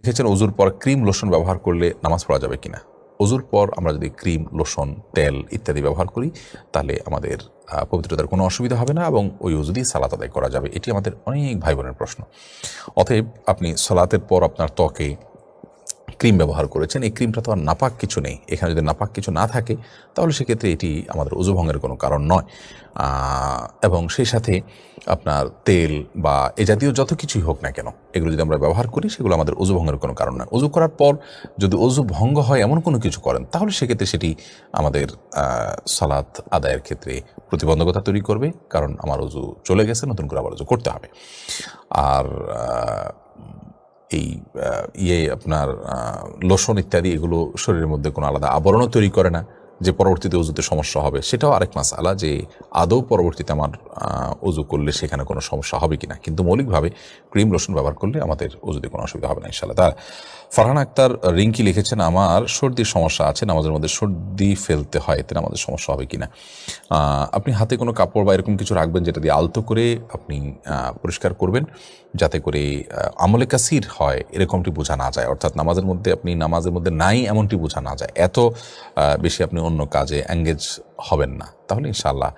লিখেছেন অজুর পর ক্রিম লোশন ব্যবহার করলে নামাজ পড়া যাবে কিনা। অজুর পর আমরা যদি ক্রিম লোশন তেল ইত্যাদি ব্যবহার করি তাহলে আমাদের পবিত্রতার কোনো অসুবিধা হবে না এবং ওই অজু দিয়ে সালাত আদায় করা যাবে। এটি আমাদের অনেক ভাই বোনের প্রশ্ন। অতএব আপনি সালাতের পর আপনার ত্বকে ক্রিম ব্যবহার করেছেন, এই ক্রিমটা তো আর নাপাক কিছু নেই। এখানে যদি নাপাক কিছু না থাকে তাহলে সেক্ষেত্রে এটি আমাদের অজু ভঙ্গের কোনো কারণ নয়। এবং সেই সাথে আপনার তেল বা এ জাতীয় যত কিছুই হোক না কেন, এগুলো যদি আমরা ব্যবহার করি সেগুলো আমাদের অজু ভঙ্গের কোনো কারণ নয়। অজু করার পর যদি অজু ভঙ্গ হয় এমন কোনো কিছু করেন তাহলে সেক্ষেত্রে সেটি আমাদের সালাত আদায়ের ক্ষেত্রে প্রতিবন্ধকতা তৈরি করবে, কারণ আমার অজু চলে গেছে, নতুন করে আবার অজু করতে হবে। আর এই আপনার লোশন ইত্যাদি এগুলো শরীরের মধ্যে কোনো আলাদা আবরণও তৈরি করে না যে পরবর্তীতে অজুতে সমস্যা হবে, সেটাও আরেক মাসআলা যে আদৌ পরবর্তীতে আমার অজু করলে সেখানে কোনো সমস্যা হবে কিনা। কিন্তু মৌলিকভাবে ক্রিম লোশন ব্যবহার করলে আমাদের অজুতে কোনো অসুবিধা হবে না ইনশাআল্লাহ। তার ফারহান আক্তার রিঙ্কি লিখেছেন আমার সর্দির সমস্যা আছে, নামাজের মধ্যে সর্দি ফেলতে হয়, এতে আমাদের সমস্যা হবে কিনা। আপনি হাতে কোনো কাপড় বা এরকম কিছু রাখবেন যেটা দিয়ে আলতো করে আপনি পরিষ্কার করবেন, যাতে করে আমলে কাসির হয় এরকমটি বোঝা না যায়, অর্থাৎ নামাজের মধ্যে আপনি নামাজের মধ্যে নাই এমনটি বোঝা না যায়, এত বেশি আপনি অন্য কাজে এঙ্গেজ হবেন না। তাহলে ইনশাআল্লাহ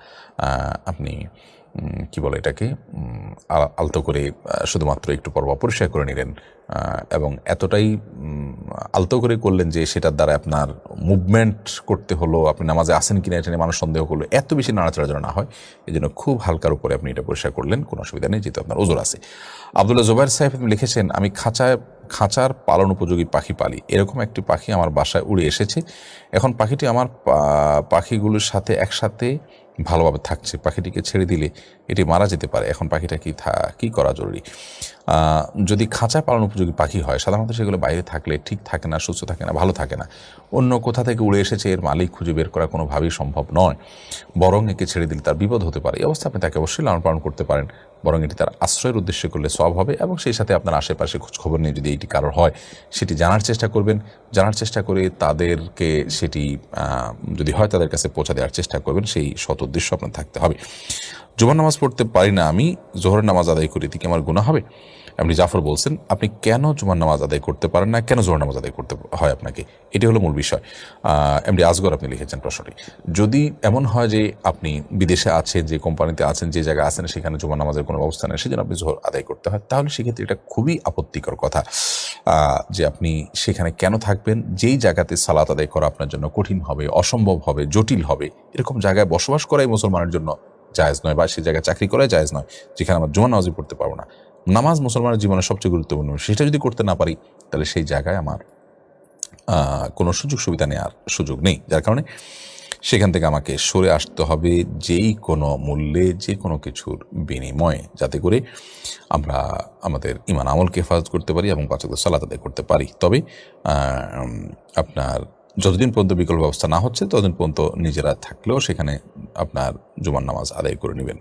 আপনি কি বলে এটাকে আলতো করে শুধুমাত্র একটু পর পরিষ্কার করে নিলেন এবং এতটাই আলতো করে করলেন যে সেটার দ্বারা আপনার মুভমেন্ট করতে হলো, আপনি নামাজে আসেন কিনা এটা নিয়ে মানুষ সন্দেহ করলো, এত বেশি নাড়াচাড়া যেন না হয় এই জন্য খুব হালকার উপরে আপনি এটা পরিষ্কার করলেন, কোনো অসুবিধা নেই, যেহেতু আপনার ওজোর আছে। আব্দুল্লাহ জুবাইর সাহেব লিখেছেন আমি খাঁচার পালন উপযোগী পাখি পালি, এরকম একটি পাখি আমার বাসায় উড়ে এসেছে, এখন পাখিটি আমার পাখিগুলোর সাথে একসাথে ভালোভাবে থাকছে, পাখিটিকে ছেড়ে দিলে এটি মারা যেতে পারে, এখন পাখিটা কি করা জরুরি। যদি খাঁচা পালন উপযোগী পাখি হয় সাধারণত সেগুলো বাইরে থাকলে ঠিক থাকে না, সুস্থ থাকে না, ভালো থাকে না, অন্য কোথা থেকে উড়ে এসেছে এর মালিক খুঁজে বের করা কোনোভাবেই সম্ভব নয়, বরং একে ছেড়ে দিলে তার বিপদ হতে পারে। এই অবস্থা আপনি তাকে অবশ্যই লালন পালন করতে পারেন, বরং এটি তার আশ্রয়ের উদ্দেশ্যে করলে সওয়াব হবে এবং সেই সাথে আপনার আশেপাশে খোঁজখবর নিয়ে যদি এটি কারোর হয় সেটি জানার চেষ্টা করবেন, জানার চেষ্টা করে তাদেরকে সেটি যদি হয় তাদের কাছে পৌঁছা দেওয়ার চেষ্টা করবেন, সেই সৎ উদ্দেশ্য আপনার থাকতে হবে। জুমার নামাজ পড়তে পারি না আমি, জোহরের নামাজ আদায় করি, এতে কি আমার গুনাহ হবে? আপনি জাফর বলছেন আপনি কেন জুমার নামাজ আদায় করতে পারেন না, কেন জোহর নামাজ আদায় করতে হয় আপনাকে, এটি হলো মূল বিষয়। এমডি আসগর আপনি লিখেছেন প্রশ্নটি। যদি এমন হয় যে আপনি বিদেশে আছেন, যে কোম্পানিতে আছেন, যে জায়গায় আছেন সেখানে জুমার নামাজের কোনো ব্যবস্থা নেই, সেজন্য আপনি জোহর আদায় করতে হয়, তাহলে সেক্ষেত্রে এটা খুবই আপত্তিকর কথা যে আপনি সেখানে কেন থাকবেন, যেই জায়গাতে সালাত আদায় করা আপনার জন্য কঠিন হবে, অসম্ভব হবে, জটিল হবে, এরকম জায়গায় বসবাস করাই মুসলমানের জন্য জায়েজ নয়, বা সেই জায়গায় চাকরি করাই জায়েজ নয় যেখানে আমরা জুমার নামাজই পড়তে পারবো না। নামাজ মুসলমানের জীবনের সবচেয়ে গুরুত্বপূর্ণ, সেটা যদি করতে না পারি তাহলে সেই জায়গায় আমার কোনো সুযোগ সুবিধা নেওয়ার সুযোগ নেই, যার কারণে সেখান থেকে আমাকে সরে আসতে হবে যেই কোনো মূল্যে, যে কোনো কিছুর বিনিময়ে, যাতে করে আমরা আমাদের ইমান আমলকে হেফাজত করতে পারি এবং পাঁচ ওয়াক্ত সালাত আদায় করতে পারি। তবে আপনার যতদিন পর্যন্ত বিকল্প ব্যবস্থা না হচ্ছে ততদিন পর্যন্ত নিজেরা থাকলেও সেখানে আপনার জুমার নামাজ আদায় করে নেবেন।